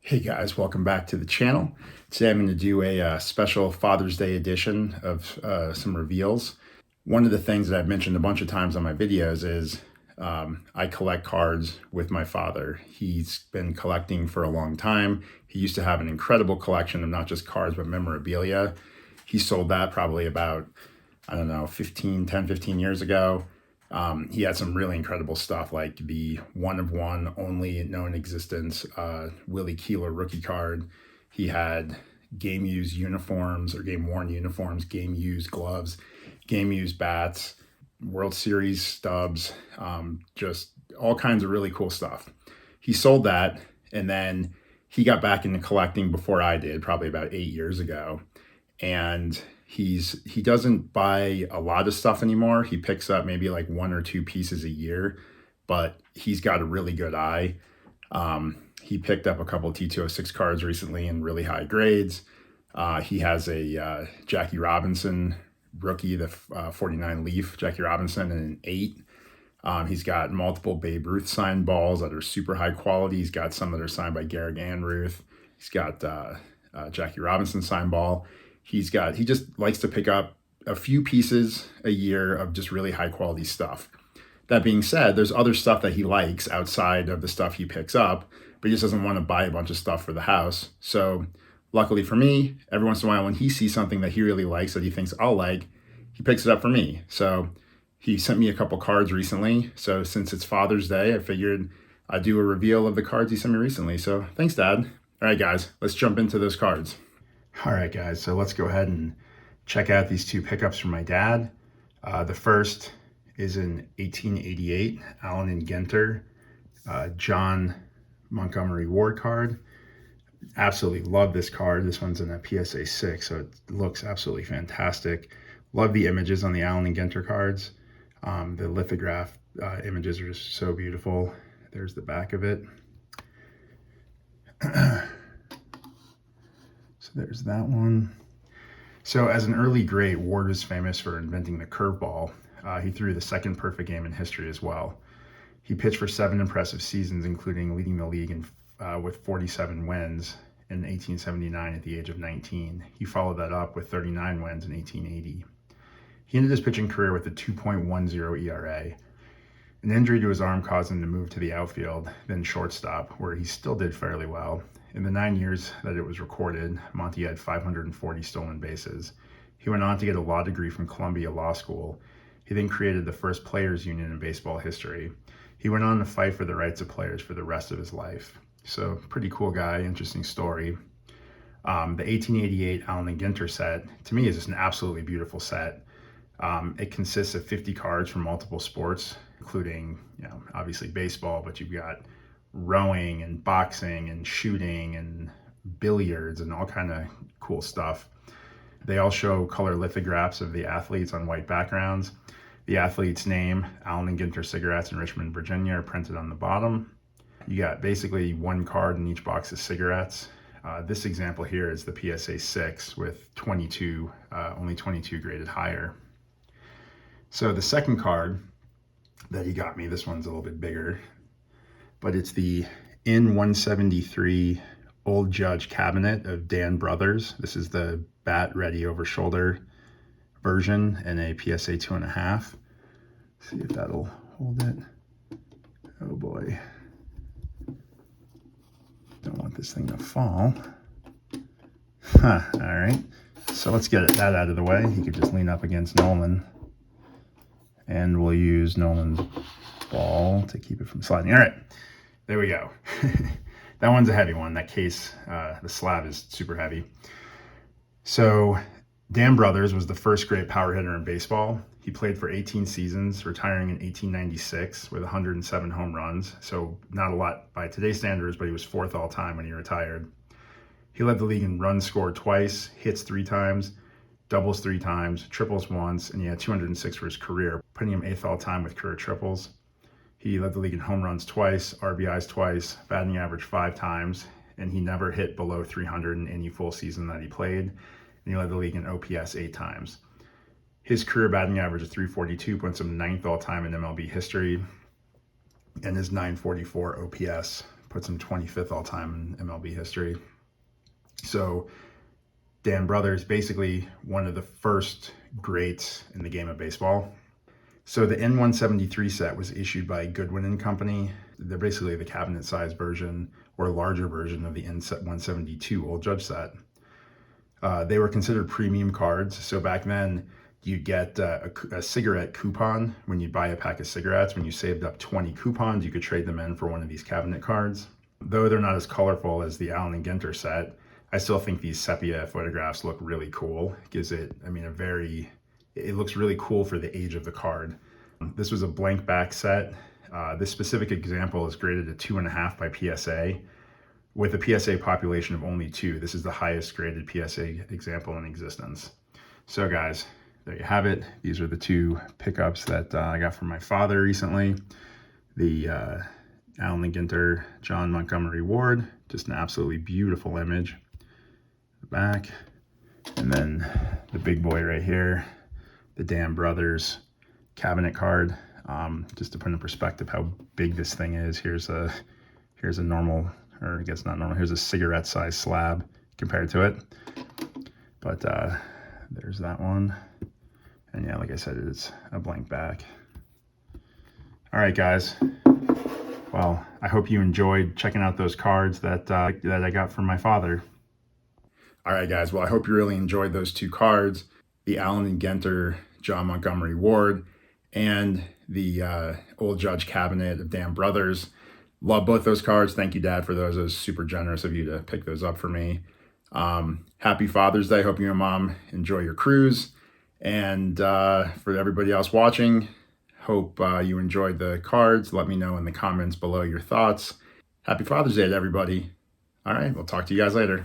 Hey guys, welcome back to the channel. Today I'm going to do a special Father's Day edition of some reveals. One of the things that I've mentioned a bunch of times on my videos is I collect cards with my father. He's been collecting for a long time. He used to have an incredible collection of not just cards, but memorabilia. He sold that probably about, I don't know, 15 years ago. He had some really incredible stuff like the one of one only known existence Willie Keeler rookie card. He had game used uniforms or game worn uniforms, game used gloves, game used bats, World Series stubs, just all kinds of really cool stuff. He sold that and then he got back into collecting before I did, probably about 8 years ago. And he doesn't buy a lot of stuff anymore. He picks up maybe like one or two pieces a year, but he's got a really good eye. He picked up a couple of T206 cards recently in really high grades. He has a Jackie Robinson rookie, the 49 Leaf Jackie Robinson, and an 8. He's got multiple Babe Ruth signed balls that are super high quality. He's got some that are signed by Garrick Andruth. He's got Jackie Robinson signed ball. He just likes to pick up a few pieces a year of just really high quality stuff. That being said, there's other stuff that he likes outside of the stuff he picks up, but he just doesn't want to buy a bunch of stuff for the house. So luckily for me, every once in a while when he sees something that he really likes that he thinks I'll like, he picks it up for me. So he sent me a couple cards recently. So since it's Father's Day, I figured I'd do a reveal of the cards he sent me recently. So thanks, Dad. All right, guys, let's jump into those cards. All right, guys, so let's go ahead and check out these two pickups from my dad. The first is an 1888 Allen and Ginter John Montgomery Ward card. Absolutely love this card. This one's in a PSA 6, so it looks absolutely fantastic. Love the images on the Allen and Ginter cards. The lithograph images are just so beautiful. There's the back of it. So there's that one. So as an early great, Ward was famous for inventing the curveball. He threw the second perfect game in history as well. He pitched for 7 impressive seasons, including leading the league with 47 wins in 1879 at the age of 19. He followed that up with 39 wins in 1880. He ended his pitching career with a 2.10 ERA. An injury to his arm caused him to move to the outfield, then shortstop, where he still did fairly well. In the 9 years that it was recorded, Monty had 540 stolen bases. He went on to get a law degree from Columbia Law School. He then created the first players union in baseball history. He went on to fight for the rights of players for the rest of his life. So pretty cool guy, interesting story. The 1888 Allen and Ginter set, to me, is just an absolutely beautiful set. It consists of 50 cards from multiple sports, including, obviously baseball, but you've got rowing and boxing and shooting and billiards and all kind of cool stuff. They all show color lithographs of the athletes on white backgrounds. The athlete's name, Allen and Ginter Cigarettes in Richmond, Virginia, are printed on the bottom. You got basically one card in each box of cigarettes. This example here is the PSA 6 with 22, only 22 graded higher. So the second card that he got me, this one's a little bit bigger, but it's the N173 Old Judge Cabinet of Dan Brothers. This is the bat ready over shoulder version in a PSA 2.5. See if that'll hold it. Oh boy. Don't want this thing to fall. All right. So let's get that out of the way. He could just lean up against Nolan. And we'll use Nolan's ball to keep it from sliding. All right, there we go. That one's a heavy one. That case, the slab is super heavy. So Dan Brothers was the first great power hitter in baseball. He played for 18 seasons, retiring in 1896 with 107 home runs. So not a lot by today's standards, but he was 4th all time when he retired. He led the league in runs scored twice, hits 3 times, doubles 3 times, triples once, and he had 206 for his career, putting him 8th all time with career triples. He led the league in home runs twice, RBIs twice, batting average 5 times, and he never hit below 300 in any full season that he played. And he led the league in OPS 8 times. His career batting average of 342 puts him 9th all time in MLB history, and his 944 OPS puts him 25th all time in MLB history. So Dan Brothers, basically one of the first greats in the game of baseball. So the N173 set was issued by Goodwin and Company. They're basically the cabinet-sized version or larger version of the N172 Old Judge set. They were considered premium cards. So back then, you'd get a cigarette coupon when you buy a pack of cigarettes. When you saved up 20 coupons, you could trade them in for one of these cabinet cards. Though they're not as colorful as the Allen and Ginter set, I still think these sepia photographs look really cool. It gives it, I mean, it looks really cool for the age of the card. This was a blank back set. This specific example is graded at 2.5 by PSA. With a PSA population of only 2, this is the highest graded PSA example in existence. So guys, there you have it. These are the 2 pickups that I got from my father recently. The Allen and Ginter John Montgomery Ward, just an absolutely beautiful image. The back, and then the big boy right here, the Dan Brothers cabinet card. Just to put in perspective how big this thing is, here's a normal, or I guess not normal, here's a cigarette size slab compared to it. But there's that one. And yeah, like I said, it's a blank back. All right, guys. Well, I hope you enjoyed checking out those cards that I got from my father. All right, guys. Well, I hope you really enjoyed those 2 cards, the Allen and Ginter John Montgomery Ward and the Old Judge cabinet of Dan Brothers. Love both those cards. Thank you, Dad, for those. It was super generous of you to pick those up for me. Happy Father's Day. Hope you and Mom enjoy your cruise. And for everybody else watching, hope you enjoyed the cards. Let me know in the comments below your thoughts. Happy Father's Day to everybody. All right, we'll talk to you guys later.